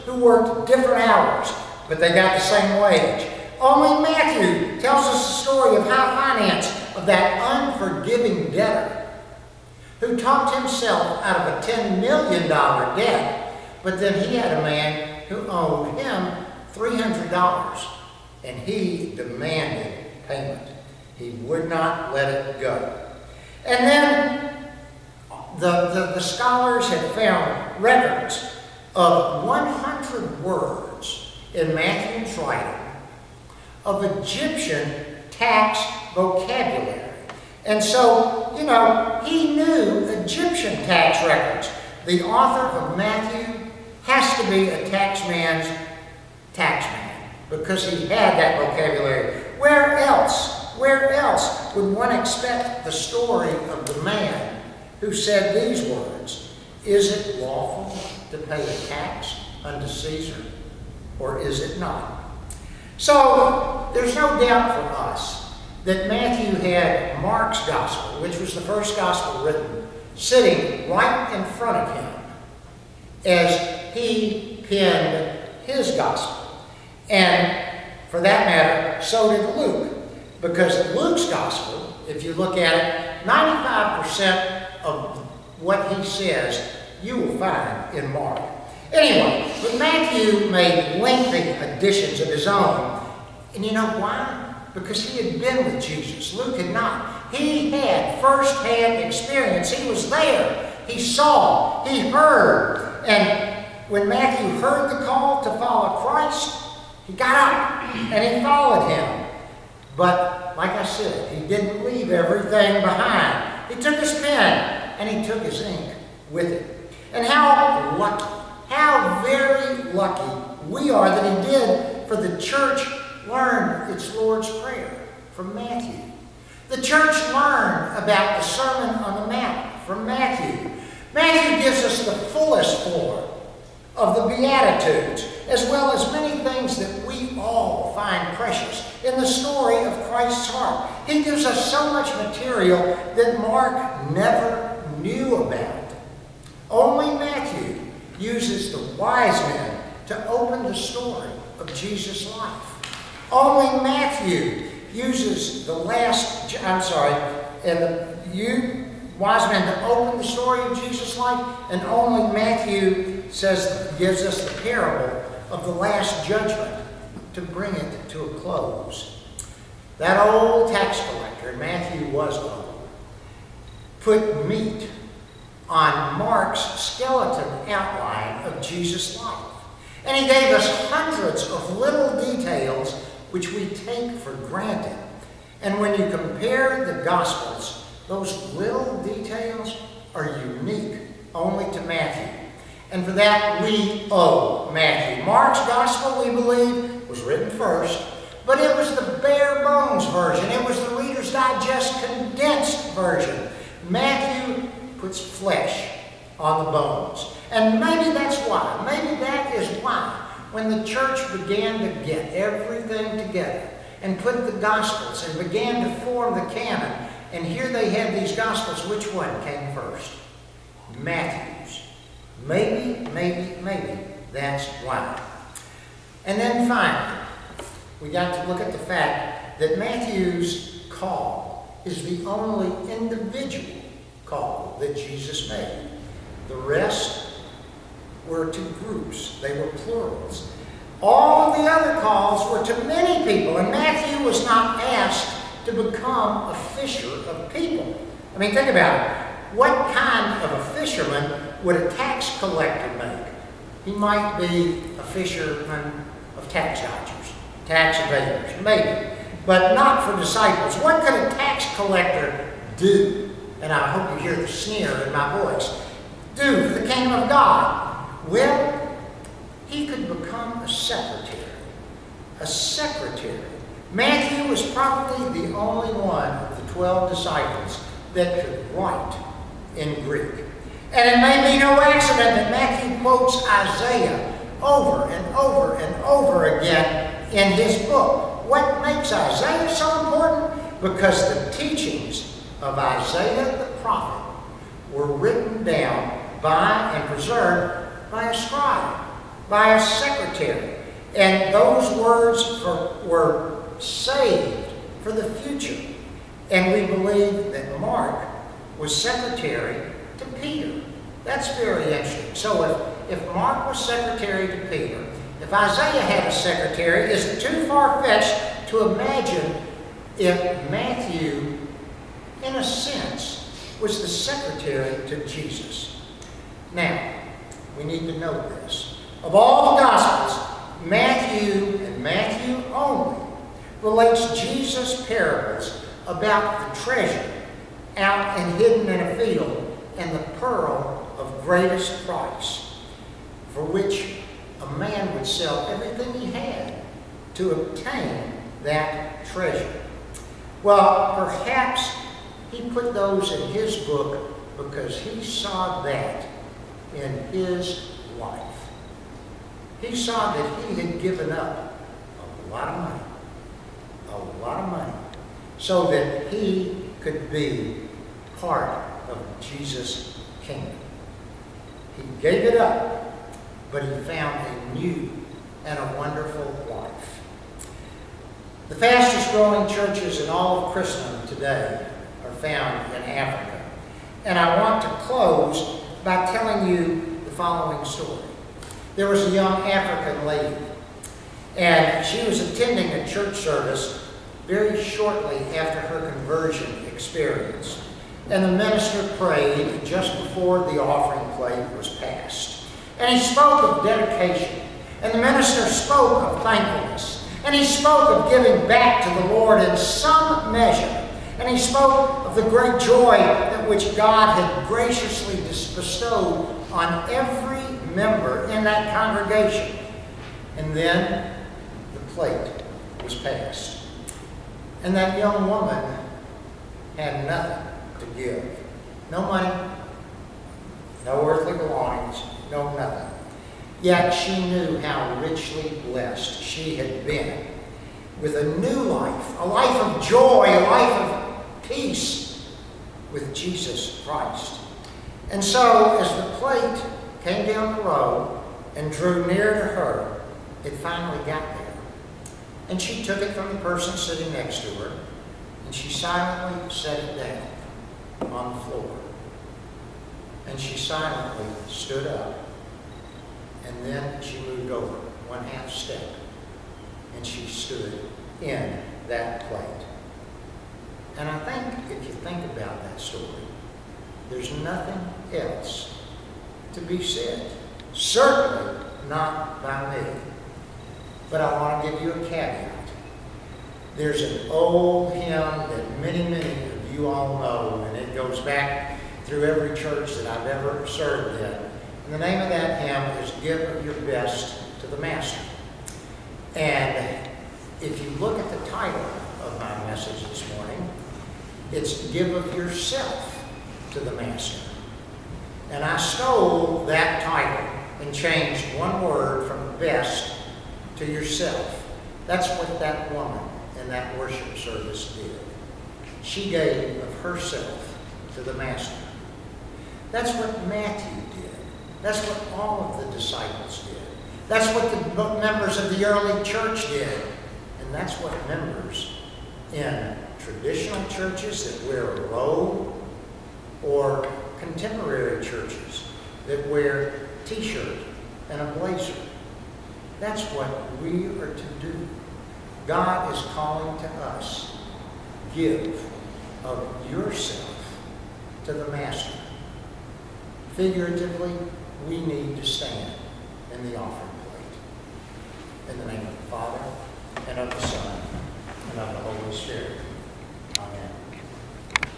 who worked different hours, but they got the same wage. Only Matthew tells us the story of high finance of that unforgiving debtor who talked himself out of a $10 million debt, but then he had a man who owed him $300, and he demanded payment. He would not let it go. And then the scholars had found records of 100 words in Matthew's writing of Egyptian tax vocabulary. And so, you know, he knew Egyptian tax records. The author of Matthew has to be a taxman's taxman because he had that vocabulary. Where else would one expect the story of the man who said these words, "Is it lawful to pay a tax unto Caesar, or is it not?" So there's no doubt for us that Matthew had Mark's gospel, which was the first gospel written, sitting right in front of him as he penned his gospel. And for that matter, so did Luke, because Luke's gospel, if you look at it, 95% of what he says you will find in Mark. Anyway, but Matthew made lengthy additions of his own. And you know why? Because he had been with Jesus. Luke had not. He had first-hand experience. He was there. He saw. He heard. And when Matthew heard the call to follow Christ, he got up and he followed him. But like I said, he didn't leave everything behind. He took his pen and he took his ink with him. And how lucky, how very lucky we are that he did, for the church learned its Lord's Prayer from Matthew. The church learned about the Sermon on the Mount from Matthew. Matthew gives us the fullest form of the Beatitudes, as well as many things that we all find precious in the story of Christ's heart. He gives us so much material that Mark never knew about. Only Matthew uses the wise men to open the story of Jesus' life. Only Matthew uses the wise men to open the story of Jesus' life, and only Matthew gives us the parable of the Last Judgment to bring it to a close. That old tax collector, and Matthew was old, put meat on Mark's skeleton outline of Jesus' life. And he gave us hundreds of little details which we take for granted. And when you compare the Gospels, those little details are unique only to Matthew. And for that, we owe Matthew. Mark's Gospel, we believe, was written first, but it was the bare bones version. It was the Reader's Digest condensed version. Matthew puts flesh on the bones. And maybe that's why, maybe that is why, when the church began to get everything together and put the Gospels and began to form the canon, and here they had these Gospels, which one came first? Matthew's. Maybe that's why. And then finally, we got to look at the fact that Matthew's call is the only individual call that Jesus made. The rest were to groups. They were plurals. All of the other calls were to many people, and Matthew was not asked to become a fisher of people. I mean, think about it. What kind of a fisherman would a tax collector make? He might be a fisherman of tax dodgers, tax evaders, maybe, but not for disciples. What could a tax collector do? And I hope you hear the sneer in my voice. Do for the kingdom of God? Well, he could become a secretary. A secretary. Matthew was probably the only one of the 12 disciples that could write in Greek. And it may be no accident that Matthew quotes Isaiah over and over and over again in his book. What makes Isaiah so important? Because the teachings of Isaiah the prophet were written down by and preserved by a scribe. by a secretary. And those words were saved for the future. And we believe that Mark was secretary to Peter. That's very interesting. So if Mark was secretary to Peter, if Isaiah had a secretary, is it too far-fetched to imagine if Matthew, in a sense, was the secretary to Jesus? Now, we need to know this. Of all the Gospels, Matthew, and Matthew only, relates Jesus' parables about the treasure out and hidden in a field and the pearl of greatest price, for which a man would sell everything he had to obtain that treasure. Well, perhaps he put those in his book because he saw that in his life. He saw that he had given up a lot of money, so that he could be part of Jesus' kingdom. He gave it up, but he found a new and a wonderful life. The fastest growing churches in all of Christendom today are found in Africa. And I want to close by telling you the following story. There was a young African lady, and she was attending a church service very shortly after her conversion experience. And the minister prayed just before the offering plate was passed. And he spoke of dedication. And the minister spoke of thankfulness. And he spoke of giving back to the Lord in some measure. And he spoke of the great joy that which God had graciously bestowed on every member in that congregation. And then the plate was passed. And that young woman had nothing to give. No money, no earthly belongings, no nothing. Yet she knew how richly blessed she had been with a new life, a life of joy, a life of peace with Jesus Christ. And so as the plate came down the road and drew near to her, it finally got there. And she took it from the person sitting next to her, and she silently set it down on the floor. And she silently stood up, and then she moved over one half step, and she stood in that plate. And I think if you think about that story, there's nothing else to be said. Certainly not by me. But I want to give you a caveat. There's an old hymn that many of you all know, and it goes back through every church that I've ever served in. And the name of that hymn is "Give of Your Best to the Master." And if you look at the title of my message this morning, it's "Give of Yourself to the Master." And I stole that title and changed one word from best to yourself. That's what that woman in that worship service did. She gave of herself to the Master. That's what Matthew did. That's what all of the disciples did. That's what the members of the early church did. And that's what members in traditional churches that wear a robe, or contemporary churches that wear a t-shirt and a blazer. That's what we are to do. God is calling to us, give of yourself to the Master. Figuratively, we need to stand in the offering plate. In the name of the Father, and of the Son, and of the Holy Spirit.